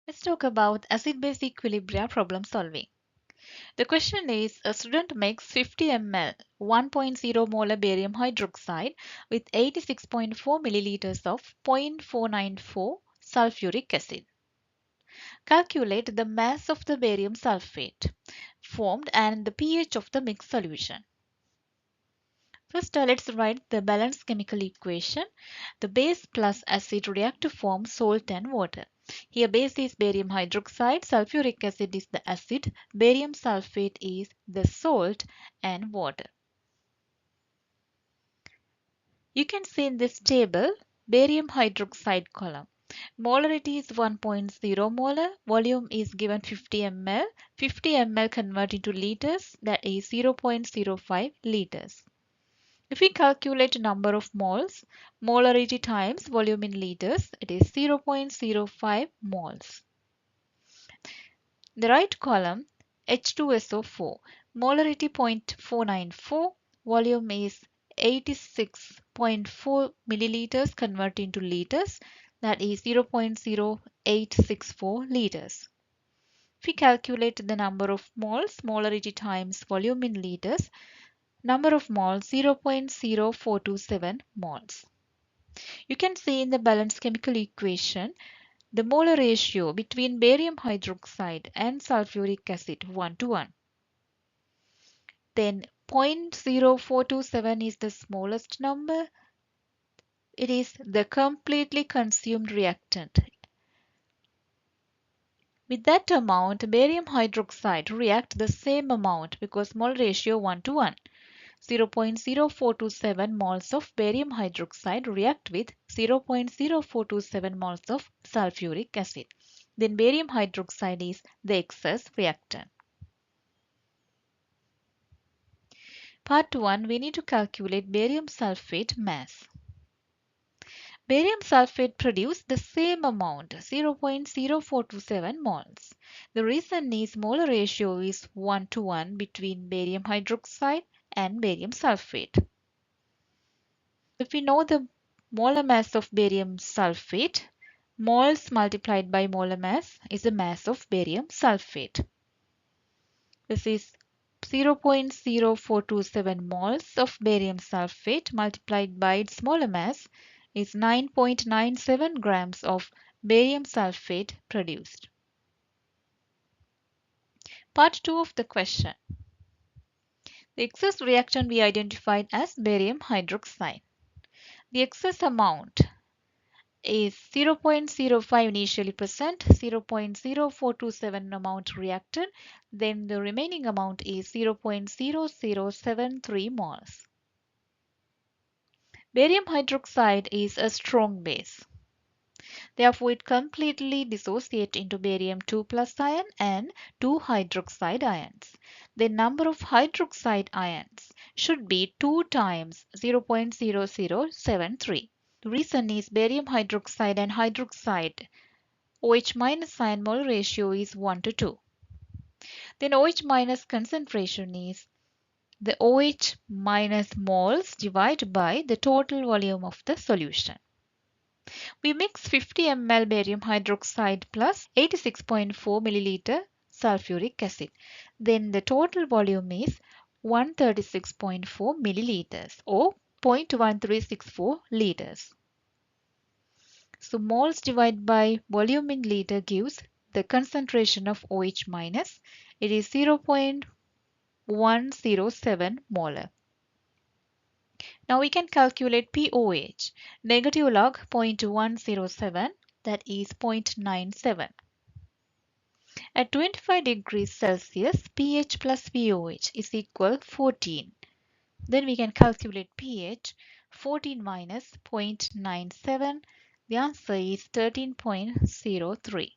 Let's talk about acid-base equilibria problem solving. The question is, a student makes 50 ml 1.0 molar barium hydroxide with 86.4 milliliters of 0.494 sulfuric acid. Calculate the mass of the barium sulfate formed and the pH of the mixed solution. First, let's write the balanced chemical equation. The base plus acid react to form salt and water. Here base is barium hydroxide, sulfuric acid is the acid, barium sulfate is the salt and water. You can see in this table barium hydroxide column. Molarity is 1.0 molar, volume is given 50 ml. 50 ml convert into liters, that is 0.05 liters. If we calculate number of moles, molarity times volume in liters, it is 0.05 moles. The right column, H2SO4, molarity 0.494, volume is 86.4 milliliters converted into liters, that is 0.0864 liters. If we calculate the number of moles, molarity times volume in liters, number of moles 0.0427 moles. You can see in the balanced chemical equation the molar ratio between barium hydroxide and sulfuric acid 1 to 1. Then 0.0427 is the smallest number. It is the completely consumed reactant. With that amount, barium hydroxide react the same amount because mole ratio 1 to 1. 0.0427 moles of barium hydroxide react with 0.0427 moles of sulfuric acid. Then barium hydroxide is the excess reactant. Part 1, we need to calculate barium sulfate mass. Barium sulfate produced the same amount, 0.0427 moles. The reason is molar ratio is 1 to 1 between barium hydroxide and barium sulfate. If we know the molar mass of barium sulfate, moles multiplied by molar mass is the mass of barium sulfate. This is 0.0427 moles of barium sulfate multiplied by its molar mass is 9.97 grams of barium sulfate produced. Part 2 of the question. The excess reactant we identified as barium hydroxide. The excess amount is 0.05 initially present, 0.0427 amount reacted, then the remaining amount is 0.0073 moles. Barium hydroxide is a strong base. Therefore, it completely dissociates into barium 2 plus ion and 2 hydroxide ions. The number of hydroxide ions should be 2 times 0.0073. The reason is barium hydroxide and hydroxide OH minus ion mole ratio is 1 to 2. Then OH minus concentration is the OH minus moles divided by the total volume of the solution. We mix 50 ml barium hydroxide plus 86.4 milliliter sulfuric acid. Then the total volume is 136.4 milliliters or 0.1364 liters. So moles divided by volume in liter gives the concentration of OH minus. It is 0.107 molar. Now we can calculate POH. Negative log 0.107, that is 0.97. At 25 degrees Celsius, pH plus POH is equal 14. Then we can calculate pH. 14 minus 0.97. The answer is 13.03.